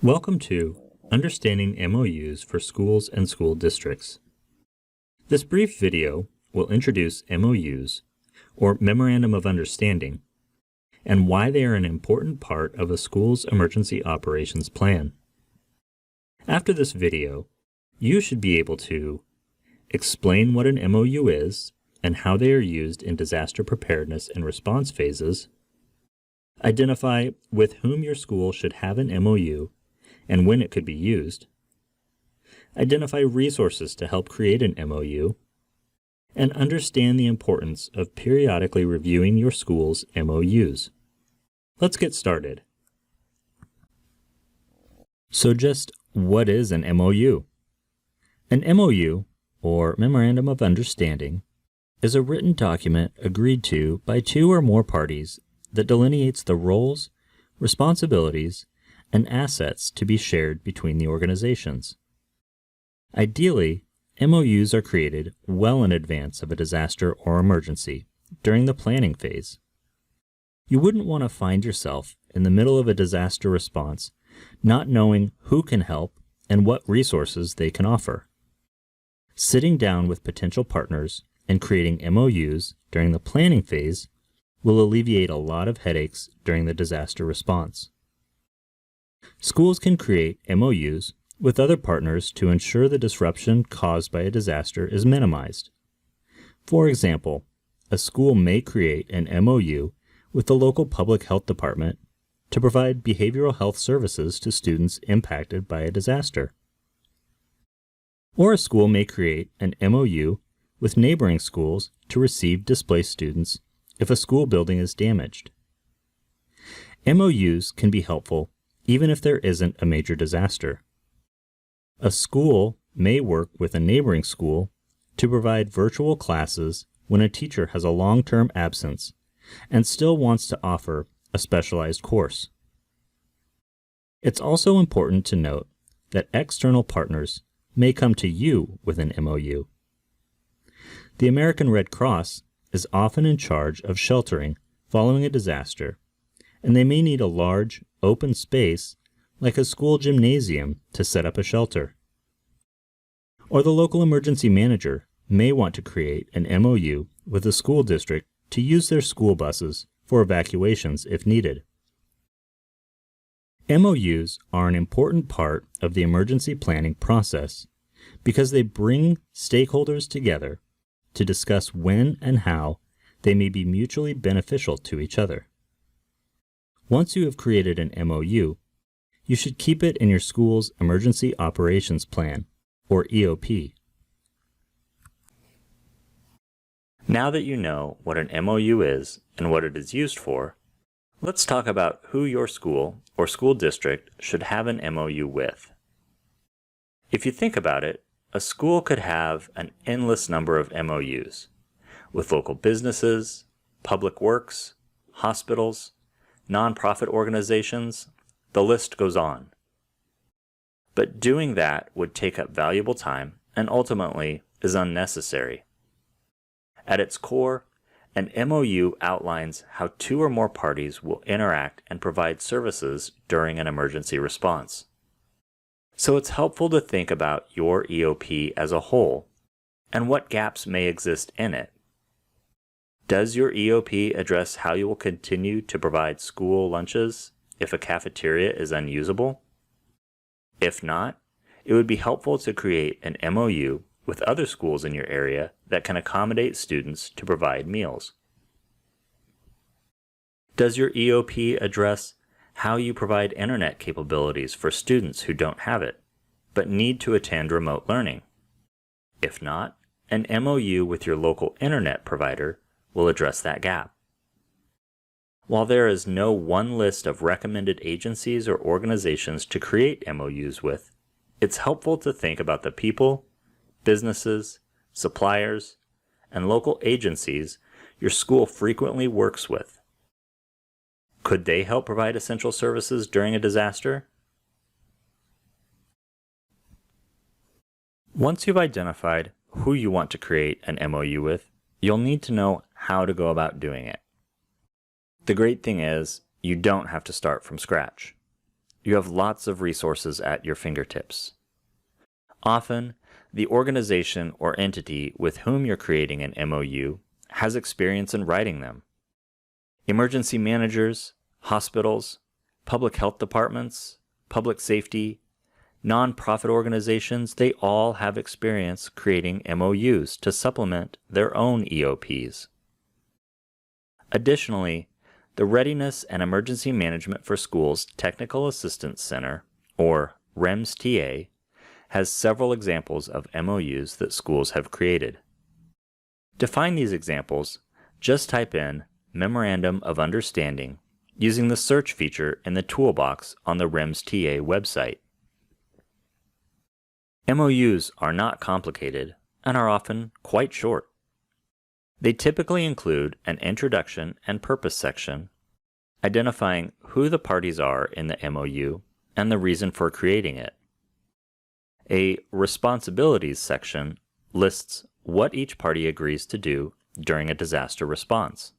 Welcome to Understanding MOUs for Schools and School Districts. This brief video will introduce MOUs, or Memorandum of Understanding, and why they are an important part of a school's emergency operations plan. After this video, you should be able to explain what an MOU is and how they are used in disaster preparedness and response phases, identify with whom your school should have an MOU and when it could be used, identify resources to help create an MOU, and understand the importance of periodically reviewing your school's MOUs. Let's get started. So just what is an MOU? An MOU, or Memorandum of Understanding, is a written document agreed to by two or more parties that delineates the roles, responsibilities, and assets to be shared between the organizations. Ideally, MOUs are created well in advance of a disaster or emergency during the planning phase. You wouldn't want to find yourself in the middle of a disaster response not knowing who can help and what resources they can offer. Sitting down with potential partners and creating MOUs during the planning phase will alleviate a lot of headaches during the disaster response. Schools can create MOUs with other partners to ensure the disruption caused by a disaster is minimized. For example, a school may create an MOU with the local public health department to provide behavioral health services to students impacted by a disaster. Or a school may create an MOU with neighboring schools to receive displaced students if a school building is damaged. MOUs can be helpful even if there isn't a major disaster. A school may work with a neighboring school to provide virtual classes when a teacher has a long-term absence and still wants to offer a specialized course. It's also important to note that external partners may come to you with an MOU. The American Red Cross is often in charge of sheltering following a disaster, and they may need a large, open space like a school gymnasium to set up a shelter. Or the local emergency manager may want to create an MOU with a school district to use their school buses for evacuations if needed. MOUs are an important part of the emergency planning process because they bring stakeholders together to discuss when and how they may be mutually beneficial to each other. Once you have created an MOU, you should keep it in your school's Emergency Operations Plan, or EOP. Now that you know what an MOU is and what it is used for, let's talk about who your school or school district should have an MOU with. If you think about it, a school could have an endless number of MOUs with local businesses, public works, hospitals, nonprofit organizations, the list goes on. But doing that would take up valuable time and ultimately is unnecessary. At its core, an MOU outlines how two or more parties will interact and provide services during an emergency response. So it's helpful to think about your EOP as a whole and what gaps may exist in it. Does your EOP address how you will continue to provide school lunches if a cafeteria is unusable? If not, it would be helpful to create an MOU with other schools in your area that can accommodate students to provide meals. Does your EOP address how you provide internet capabilities for students who don't have it, but need to attend remote learning? If not, an MOU with your local internet provider will address that gap. While there is no one list of recommended agencies or organizations to create MOUs with, it's helpful to think about the people, businesses, suppliers, and local agencies your school frequently works with. Could they help provide essential services during a disaster? Once you've identified who you want to create an MOU with, you'll need to know how to go about doing it. The great thing is, you don't have to start from scratch. you have lots of resources at your fingertips. Often, the organization or entity with whom you're creating an MOU has experience in writing them. Emergency managers, hospitals, public health departments, public safety, nonprofit organizations, they all have experience creating MOUs to supplement their own EOPs. Additionally, the Readiness and Emergency Management for Schools Technical Assistance Center, or rems.ed.gov, has several examples of MOUs that schools have created. To find these examples, just type in Memorandum of Understanding using the search feature in the toolbox on the rems.ed website. MOUs are not complicated and are often quite short. They typically include an introduction and purpose section, identifying who the parties are in the MOU and the reason for creating it. A responsibilities section lists what each party agrees to do during a disaster response.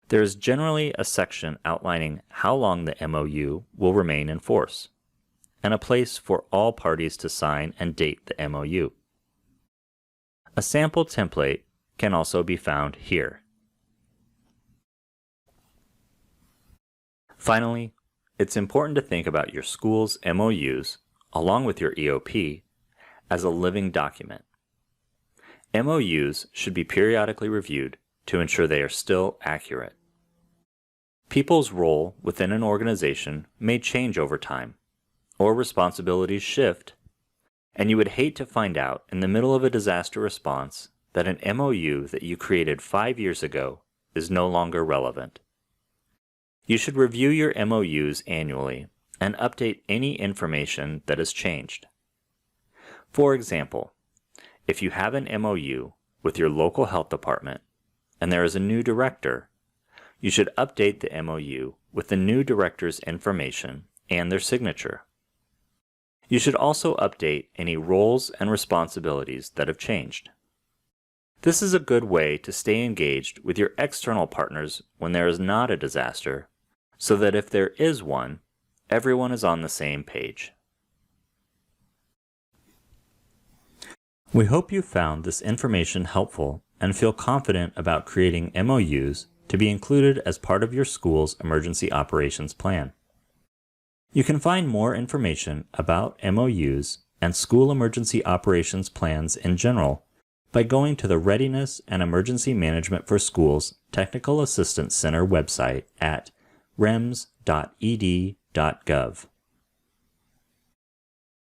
There is generally a section outlining how long the MOU will remain in force, and a place for all parties to sign and date the MOU. A sample template can also be found here. Finally, it's important to think about your school's MOUs, along with your EOP, as a living document. MOUs should be periodically reviewed to ensure they are still accurate. People's role within an organization may change over time, or responsibilities shift, and you would hate to find out in the middle of a disaster response that an MOU that you created 5 years ago is no longer relevant. You should review your MOUs annually and update any information that has changed. For example, if you have an MOU with your local health department and there is a new director, you should update the MOU with the new director's information and their signature. You should also update any roles and responsibilities that have changed. This is a good way to stay engaged with your external partners when there is not a disaster, so that if there is one, everyone is on the same page. We hope you found this information helpful and feel confident about creating MOUs to be included as part of your school's emergency operations plan. You can find more information about MOUs and school emergency operations plans in general by going to the Readiness and Emergency Management for Schools Technical Assistance Center website at rems.ed.gov.